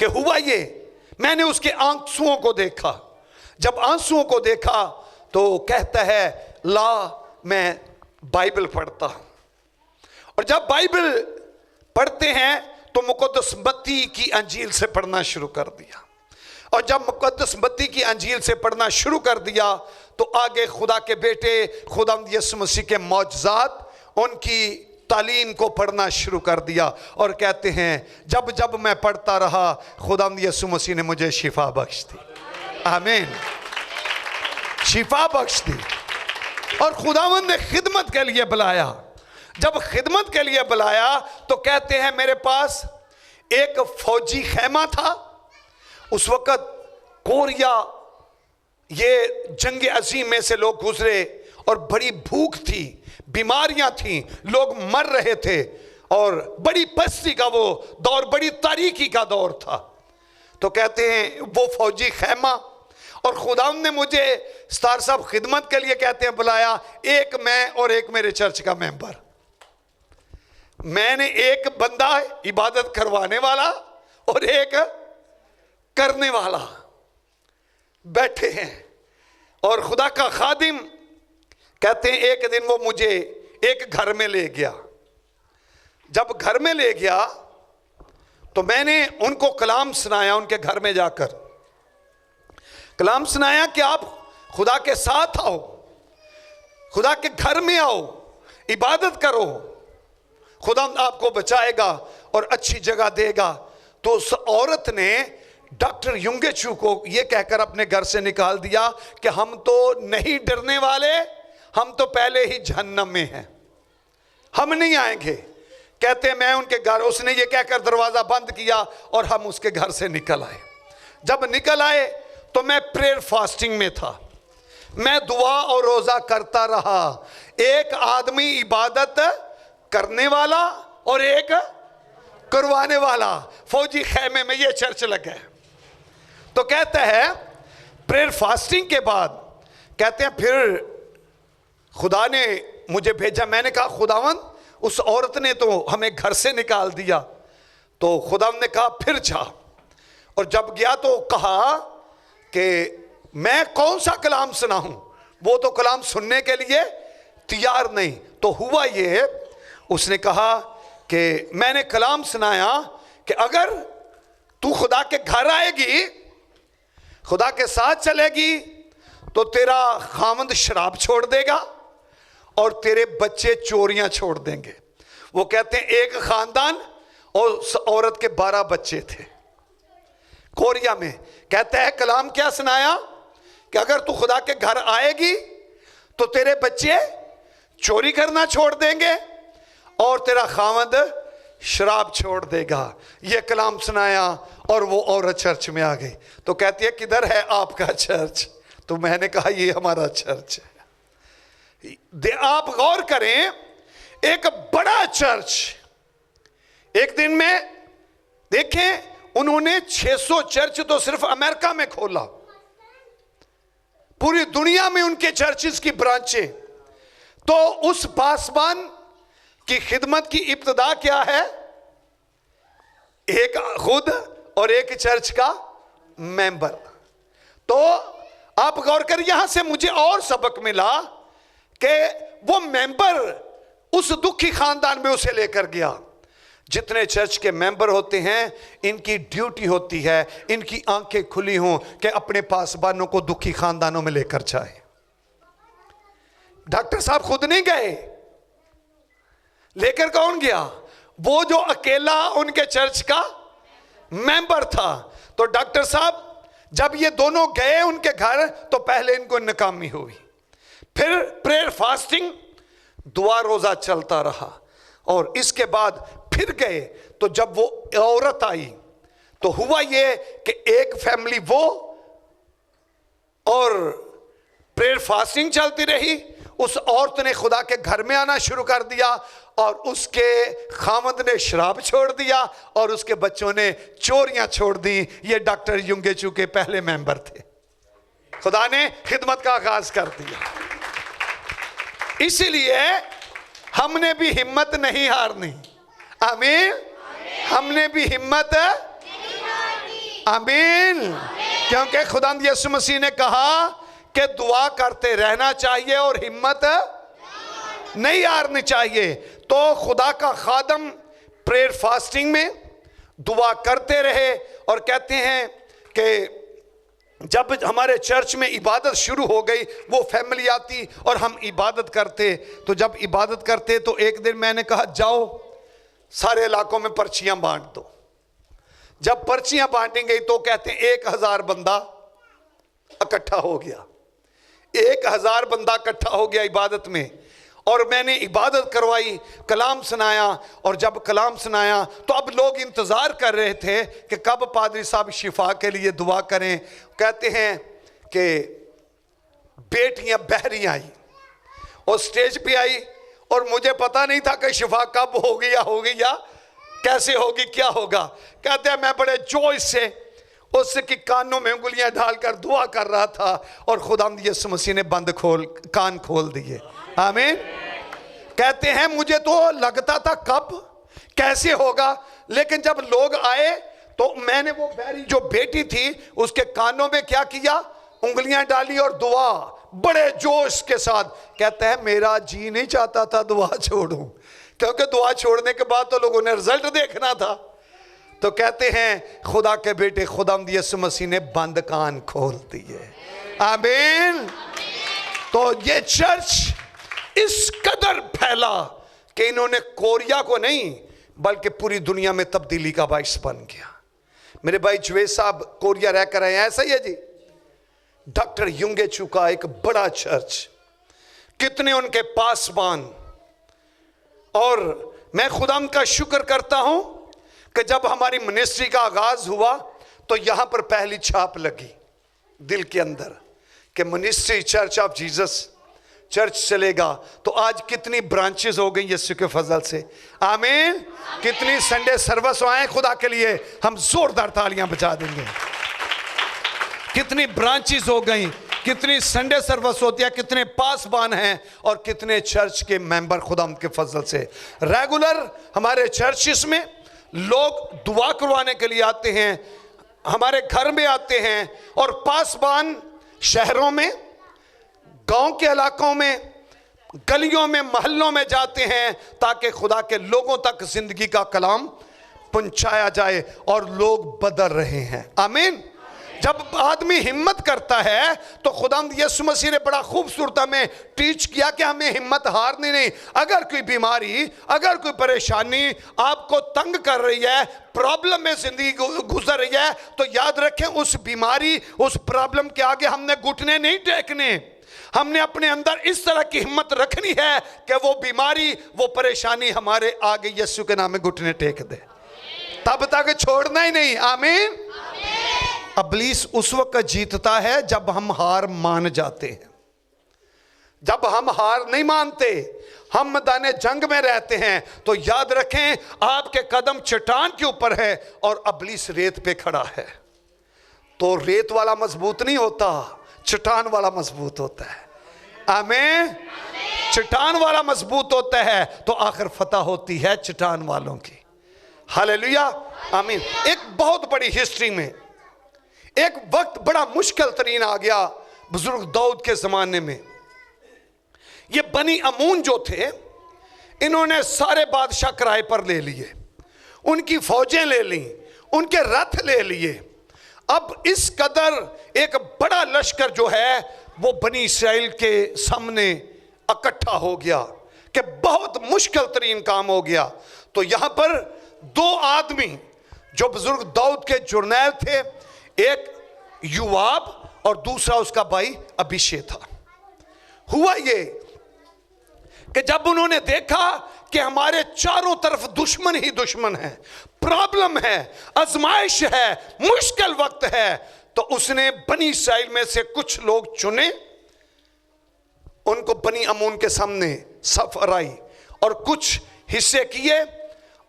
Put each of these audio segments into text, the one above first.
کہ ہوا یہ، میں نے اس کے آنسوؤں کو دیکھا. جب آنسوؤں کو دیکھا تو کہتا ہے لا میں بائبل پڑھتا ہوں. اور جب بائبل پڑھتے ہیں تو مقدس متی کی انجیل سے پڑھنا شروع کر دیا. اور جب مقدس متی کی انجیل سے پڑھنا شروع کر دیا تو آگے خدا کے بیٹے خداوند یسوع مسیح کے معجزات، ان کی تعلیم کو پڑھنا شروع کر دیا. اور کہتے ہیں جب جب میں پڑھتا رہا خداوند یسوع مسیح نے مجھے شفا بخش دی. آمین. شفا بخش دی. اور خداوند نے خدمت کے لیے بلایا. جب خدمت کے لیے بلایا تو کہتے ہیں میرے پاس ایک فوجی خیمہ تھا. اس وقت کوریا یہ جنگ عظیم میں سے لوگ گزرے اور بڑی بھوک تھی، بیماریاں تھیں، لوگ مر رہے تھے اور بڑی پستی کا وہ دور، بڑی تاریکی کا دور تھا. تو کہتے ہیں وہ فوجی خیمہ. اور خداوند نے مجھے ستار صاحب خدمت کے لیے کہتے ہیں بلایا، ایک میں اور ایک میرے چرچ کا ممبر. میں نے ایک بندہ عبادت کروانے والا اور ایک کرنے والا بیٹھے ہیں. اور خدا کا خادم کہتے ہیں ایک دن وہ مجھے ایک گھر میں لے گیا. جب گھر میں لے گیا تو میں نے ان کو کلام سنایا. ان کے گھر میں جا کر کلام سنایا کہ آپ خدا کے ساتھ آؤ، خدا کے گھر میں آؤ، عبادت کرو، خدا آپ کو بچائے گا اور اچھی جگہ دے گا. تو اس عورت نے ڈاکٹر یونگے چو کو یہ کہہ کر اپنے گھر سے نکال دیا کہ ہم تو نہیں ڈرنے والے، ہم تو پہلے ہی جہنم میں ہیں، ہم نہیں آئیں گے. کہتے ہیں میں ان کے گھر، اس نے یہ کہہ کر دروازہ بند کیا اور ہم اس کے گھر سے نکل آئے. جب نکل آئے تو میں پریئر فاسٹنگ میں تھا. میں دعا اور روزہ کرتا رہا. ایک آدمی عبادت کرنے والا اور ایک کروانے والا فوجی خیمے میں، یہ چرچ لگا ہے. تو کہتا ہے پریئر فاسٹنگ کے بعد کہتے ہیں پھر خدا نے مجھے بھیجا. میں نے کہا خداوند اس عورت نے تو ہمیں گھر سے نکال دیا. تو خداوند نے کہا پھر جا. اور جب گیا تو کہا کہ میں کون سا کلام سناؤں، وہ تو کلام سننے کے لیے تیار نہیں. تو ہوا یہ، اس نے کہا کہ میں نے کلام سنایا کہ اگر تو خدا کے گھر آئے گی، خدا کے ساتھ چلے گی تو تیرا خاوند شراب چھوڑ دے گا اور تیرے بچے چوریاں چھوڑ دیں گے. وہ کہتے ہیں ایک خاندان اور اس عورت کے 12 بچے تھے کوریا میں. کہتا ہے کلام کیا سنایا کہ اگر تو خدا کے گھر آئے گی تو تیرے بچے چوری کرنا چھوڑ دیں گے اور تیرا خاوند شراب چھوڑ دے گا. یہ کلام سنایا اور وہ عورت چرچ میں آ گئی. تو کہتی ہے کدھر ہے آپ کا چرچ؟ تو میں نے کہا یہ ہمارا چرچ ہے. آپ غور کریں، ایک بڑا چرچ ایک دن میں دیکھیں انہوں نے 600 چرچ تو صرف امریکہ میں کھولا. پوری دنیا میں ان کے چرچز کی برانچیں. تو اس پاسبان کی خدمت کی ابتدا کیا ہے؟ ایک خود اور ایک چرچ کا ممبر. تو آپ غور کر، یہاں سے مجھے اور سبق ملا کہ وہ ممبر اس دکھی خاندان میں اسے لے کر گیا. جتنے چرچ کے ممبر ہوتے ہیں ان کی ڈیوٹی ہوتی ہے، ان کی آنکھیں کھلی ہوں کہ اپنے پاسبانوں کو دکھی خاندانوں میں لے کر جائیں. ڈاکٹر صاحب خود نہیں گئے، لے کر کون گیا؟ وہ جو اکیلا ان کے چرچ کا ممبر تھا. تو ڈاکٹر صاحب جب یہ دونوں گئے ان کے گھر تو پہلے ان کو ناکامی ہوئی. پھر پریئر فاسٹنگ، دعا روزہ چلتا رہا. اور اس کے بعد پھر گئے تو جب وہ عورت آئی تو ہوا یہ کہ ایک فیملی وہ اور پریئر فاسٹنگ چلتی رہی. اس عورت نے خدا کے گھر میں آنا شروع کر دیا اور اس کے خاوند نے شراب چھوڑ دیا اور اس کے بچوں نے چوریاں چھوڑ دی. یہ ڈاکٹر یونگے چو کے پہلے ممبر تھے. خدا نے خدمت کا آغاز کر دیا. اسی لیے ہم نے بھی ہمت نہیں ہارنی. آمین. ہم نے بھی ہمت نہیں ہارنی. آمین. کیونکہ خدا یسوع مسیح نے کہا کہ دعا کرتے رہنا چاہیے اور ہمت نہیں ہارنی چاہیے. تو خدا کا خادم پریئر فاسٹنگ میں دعا کرتے رہے اور کہتے ہیں کہ جب ہمارے چرچ میں عبادت شروع ہو گئی وہ فیملی آتی اور ہم عبادت کرتے. تو جب عبادت کرتے تو ایک دن میں نے کہا جاؤ سارے علاقوں میں پرچیاں بانٹ دو. جب پرچیاں بانٹیں گئی تو کہتے ہیں 1000 بندہ اکٹھا ہو گیا. 1000 بندہ اکٹھا ہو گیا عبادت میں. اور میں نے عبادت کروائی, کلام سنایا, اور جب کلام سنایا تو اب لوگ انتظار کر رہے تھے کہ کب پادری صاحب شفا کے لیے دعا کریں. کہتے ہیں کہ بیٹیاں بحری آئی اور سٹیج پہ آئی اور مجھے پتا نہیں تھا کہ شفا کب ہوگی یا کیسے ہوگی, کیا ہوگا. کہتے ہیں میں بڑے جوش سے اس کی کانوں میں انگلیاں ڈال کر دعا کر رہا تھا اور خداوند یسوع مسیح نے کان کھول دیے. آمین. کہتے ہیں مجھے تو لگتا تھا کب کیسے ہوگا, لیکن جب لوگ آئے تو میں نے وہ بحری جو بیٹی تھی اس کے کانوں میں کیا کیا, انگلیاں ڈالی اور دعا بڑے جوش کے ساتھ. کہتا ہے میرا جی نہیں چاہتا تھا دعا چھوڑوں, کیونکہ دعا چھوڑنے کے بعد تو لوگوں نے رزلٹ دیکھنا تھا. تو کہتے ہیں خدا کے بیٹے خداوند یسوع مسیح نے بند کان کھول دیے. آمین. تو یہ چرچ اس قدر پھیلا کہ انہوں نے کوریا کو نہیں بلکہ پوری دنیا میں تبدیلی کا باعث بن گیا. میرے بھائی جوید صاحب کوریا رہ کر آئے ہیں, ایسا ہی ہے جی. ڈاکٹر یونگے چو کا ایک بڑا چرچ, کتنے ان کے پاسبان. اور میں خدا کا شکر کرتا ہوں کہ جب ہماری منسٹری کا آغاز ہوا تو یہاں پر پہلی چھاپ لگی دل کے اندر کہ ministry church of Jesus church چلے گا. تو آج کتنی برانچز ہو گئی یسوع کے فضل سے. آمین. کتنی سنڈے سروس آئیں خدا کے لیے, ہم زوردار تالیاں بجا دیں گے. کتنی برانچز ہو گئیں, کتنی سنڈے سروس ہوتی ہے, کتنے پاسبان ہیں اور کتنے چرچ کے ممبر خدا کے فضل سے. ریگولر ہمارے چرچز میں لوگ دعا کروانے کے لیے آتے ہیں, ہمارے گھر میں آتے ہیں, اور پاسبان شہروں میں, گاؤں کے علاقوں میں, گلیوں میں, محلوں میں جاتے ہیں تاکہ خدا کے لوگوں تک زندگی کا کلام پہنچایا جائے, اور لوگ بدل رہے ہیں. آمین. جب آدمی ہمت کرتا ہے تو خداوند یسوع مسیح نے بڑا خوبصورت ہمیں ٹیچ کیا کہ ہمیں ہمت ہارنی نہیں. اگر کوئی بیماری, اگر کوئی پریشانی آپ کو تنگ کر رہی ہے, پرابلم میں زندگی گزر رہی ہے, تو یاد رکھیں اس بیماری, اس پرابلم کے آگے ہم نے گھٹنے نہیں ٹیکنے. ہم نے اپنے اندر اس طرح کی ہمت رکھنی ہے کہ وہ بیماری, وہ پریشانی ہمارے آگے یسوع کے نام میں گھٹنے ٹیک دے, تب تک چھوڑنا ہی نہیں. آمین. ابلیس اس وقت جیتتا ہے جب ہم ہار مان جاتے ہیں. جب ہم ہار نہیں مانتے, ہم میدان جنگ میں رہتے ہیں, تو یاد رکھیں آپ کے قدم چٹان کے اوپر ہے اور ابلیس ریت پہ کھڑا ہے. تو ریت والا مضبوط نہیں ہوتا, چٹان والا مضبوط ہوتا ہے. آمین. چٹان والا مضبوط ہوتا ہے تو آخر فتح ہوتی ہے چٹان والوں کی. ہاللیلویا. آمین. ایک بہت بڑی ہسٹری میں ایک وقت بڑا مشکل ترین آ گیا بزرگ داؤد کے زمانے میں. یہ بنی امون جو تھے, انہوں نے سارے بادشاہ کرائے پر لے لیے, ان کی فوجیں لے لیں, ان کے رتھ لے لیے. اب اس قدر ایک بڑا لشکر جو ہے وہ بنی اسرائیل کے سامنے اکٹھا ہو گیا کہ بہت مشکل ترین کام ہو گیا. تو یہاں پر 2 آدمی جو بزرگ داؤد کے جرنیل تھے, ایک یوآب اور دوسرا اس کا بھائی ابیشے تھا. ہوا یہ کہ جب انہوں نے دیکھا کہ ہمارے چاروں طرف دشمن ہی دشمن ہے, پرابلم ہے, آزمائش ہے, مشکل وقت ہے, تو اس نے بنی اسرائیل میں سے کچھ لوگ چنے, ان کو بنی امون کے سامنے صف ارائی اور کچھ حصے کیے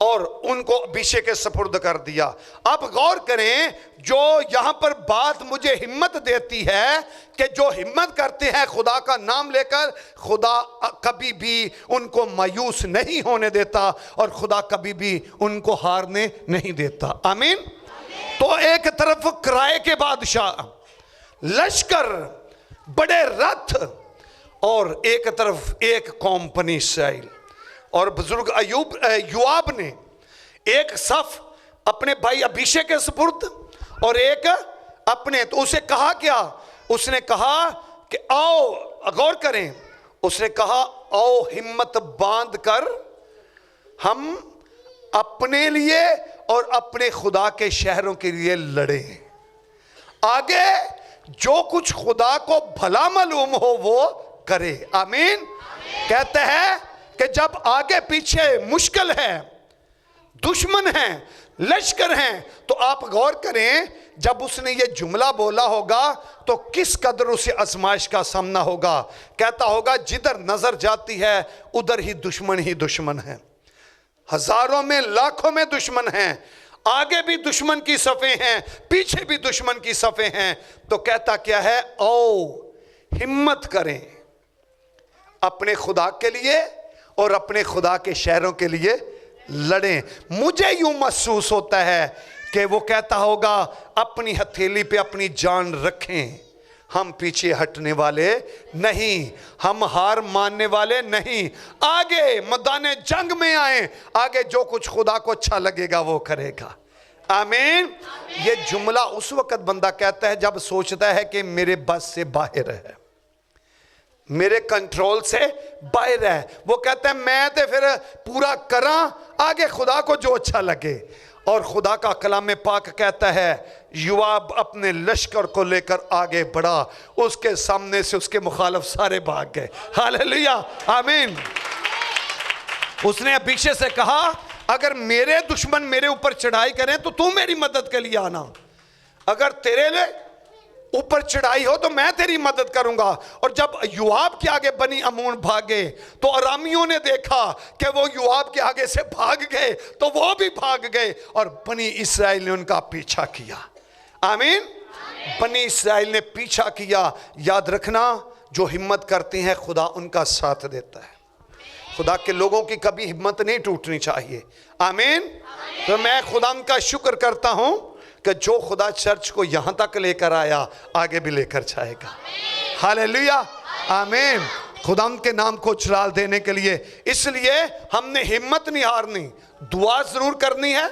اور ان کو ابیشے کے سپرد کر دیا. اب غور کریں, جو یہاں پر بات مجھے ہمت دیتی ہے کہ جو ہمت کرتے ہیں خدا کا نام لے کر, خدا کبھی بھی ان کو مایوس نہیں ہونے دیتا اور خدا کبھی بھی ان کو ہارنے نہیں دیتا. آمین. تو ایک طرف کرائے کے بادشاہ، لشکر، بڑے رتھ، اور ایک طرف ایک قوم بنی اسرائیل. اور بزرگ یوآب نے ایک صف اپنے بھائی ابیشے کے سپرد اور ایک اپنے. تو اسے کہا کیا؟ اس نے کہا کہ آؤ، غور کریں، اس نے کہا آؤ ہمت باندھ کر ہم اپنے لیے اور اپنے خدا کے شہروں کے لیے لڑیں. آگے جو کچھ خدا کو بھلا معلوم ہو وہ کرے. آمین. کہتے ہیں کہ جب آگے پیچھے مشکل ہے، دشمن ہیں، لشکر ہیں، تو آپ غور کریں جب اس نے یہ جملہ بولا ہوگا تو کس قدر اسے آزمائش کا سامنا ہوگا. کہتا ہوگا جدھر نظر جاتی ہے ادھر ہی دشمن ہے. ہزاروں میں لاکھوں میں دشمن ہیں، آگے بھی دشمن کی صفیں ہیں، پیچھے بھی دشمن کی صفیں ہیں. تو کہتا کیا ہے؟ آؤ ہمت کریں اپنے خدا کے لیے اور اپنے خدا کے شہروں کے لیے لڑیں. مجھے یوں محسوس ہوتا ہے کہ وہ کہتا ہوگا اپنی ہتھیلی پہ اپنی جان رکھیں، ہم پیچھے ہٹنے والے نہیں، ہم ہار ماننے والے نہیں، آگے میدان جنگ میں آئیں، آگے جو کچھ خدا کو اچھا لگے گا وہ کرے گا. آمین. یہ جملہ اس وقت بندہ کہتا ہے جب سوچتا ہے کہ میرے بس سے باہر ہے، میرے کنٹرول سے باہر ہے. وہ کہتا ہے میں تے پھر پورا کراں آگے خدا کو جو اچھا لگے. اور خدا کا کلام پاک کہتا ہے یوآب اپنے لشکر کو لے کر آگے بڑھا، اس کے سامنے سے اس کے مخالف سارے بھاگ گئے. ہاللیلویا. آمین. اس نے ابیشے سے کہا اگر میرے دشمن میرے اوپر چڑھائی کریں تو میری مدد کے لیے آنا، اگر تیرے لئے اوپر چڑھائی ہو تو میں تیری مدد کروں گا. اور جب یوآب کے آگے بنی عمون بھاگے تو ارامیوں نے دیکھا کہ وہ یوآب کے آگے سے بھاگ گئے تو وہ بھی بھاگ گئے اور بنی اسرائیل نے ان کا پیچھا کیا. آمین. بنی اسرائیل نے پیچھا کیا. یاد رکھنا جو ہمت کرتے ہیں خدا ان کا ساتھ دیتا ہے. خدا کے لوگوں کی کبھی ہمت نہیں ٹوٹنی چاہیے. آمین. تو میں خدا ان کا شکر کرتا ہوں کہ جو خدا چرچ کو یہاں تک لے کر آیا آگے بھی لے کر جائے گا. ہاللیلویا. آمین. خدا ان کے نام کو جلال دینے کے لیے اس لیے ہم نے ہمت نہیں ہارنی، دعا ضرور کرنی ہے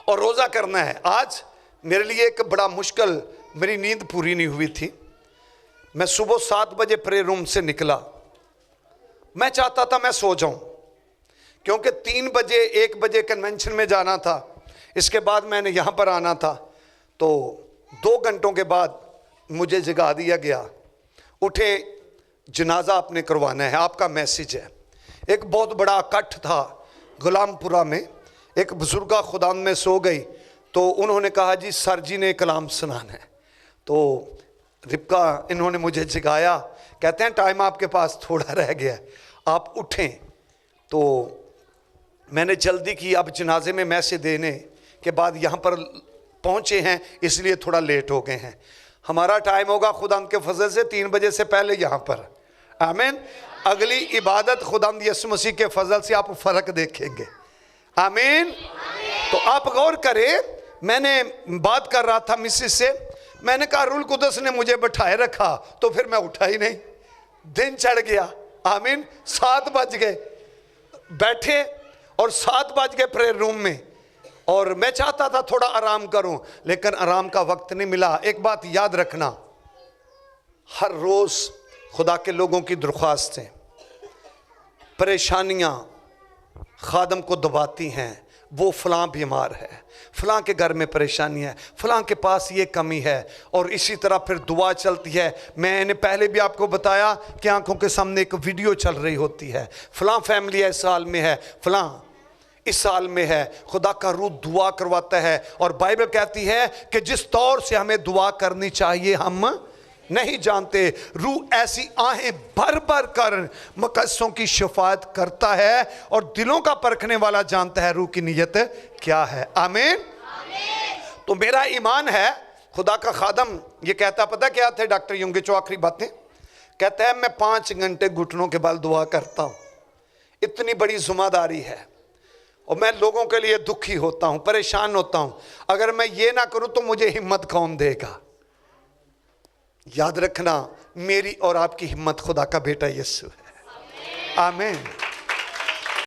اور روزہ کرنا ہے. آج میرے لیے ایک بڑا مشکل، میری نیند پوری نہیں ہوئی تھی. میں صبح 7 بجے پرے روم سے نکلا، میں چاہتا تھا میں سو جاؤں کیونکہ 3 بجے 1 بجے کنونشن میں جانا تھا، اس کے بعد میں نے یہاں پر آنا تھا. تو 2 گھنٹوں کے بعد مجھے جگا دیا گیا، اٹھے جنازہ آپ نے کروانا ہے، آپ کا میسیج ہے. ایک بہت بڑا اکٹھ تھا غلام پورہ میں، ایک بزرگہ خدا میں سو گئی تو انہوں نے کہا جی سر جی نے کلام سنانا ہے. تو ربکا انہوں نے مجھے جگایا، کہتے ہیں ٹائم آپ کے پاس تھوڑا رہ گیا ہے، آپ اٹھیں. تو میں نے جلدی کی، اب جنازے میں میسیج دینے کے بعد یہاں پر پہنچے ہیں اس لیے تھوڑا لیٹ ہو گئے ہیں. ہمارا ٹائم ہوگا خدا ان کے فضل سے 3 بجے سے پہلے یہاں پر. آمین. اگلی عبادت خدا یسوع مسیح کے فضل سے آپ فرق دیکھیں گے. آمین. تو آپ غور کریں، میں نے بات کر رہا تھا مسز سے، میں نے کہا روح القدس نے مجھے بٹھائے رکھا تو پھر میں اٹھا ہی نہیں، دن چڑھ گیا. آمین. 7 بج گئے بیٹھے اور 7 بج گئے پریئر روم میں، اور میں چاہتا تھا تھوڑا آرام کروں لیکن آرام کا وقت نہیں ملا. ایک بات یاد رکھنا، ہر روز خدا کے لوگوں کی درخواستیں، پریشانیاں خادم کو دباتی ہیں. وہ فلاں بیمار ہے، فلاں کے گھر میں پریشانی ہے، فلاں کے پاس یہ کمی ہے، اور اسی طرح پھر دعا چلتی ہے. میں نے پہلے بھی آپ کو بتایا کہ آنکھوں کے سامنے ایک ویڈیو چل رہی ہوتی ہے، فلاں فیملی اس سال میں ہے، فلاں اس سال میں ہے. خدا کا روح دعا کرواتا ہے، اور بائبل کہتی ہے کہ جس طور سے ہمیں دعا کرنی چاہیے ہم نہیں جانتے. روح ایسی آہیں بھر بھر کر مقدسوں کی شفاعت کرتا ہے، اور دلوں کا پرکھنے والا جانتا ہے روح کی نیت کیا ہے. آمین. تو میرا ایمان ہے خدا کا خادم یہ کہتا، پتہ کیا تھے ڈاکٹر یونگے جو آخری باتیں کہتا ہے، میں 5 گھنٹے گھٹنوں کے بل دعا کرتا ہوں. اتنی بڑی ذمہ داری ہے. اور میں لوگوں کے لیے دکھی ہوتا ہوں، پریشان ہوتا ہوں، اگر میں یہ نہ کروں تو مجھے ہمت کون دے گا؟ یاد رکھنا، میری اور آپ کی ہمت خدا کا بیٹا یسوع ہے۔ آمین۔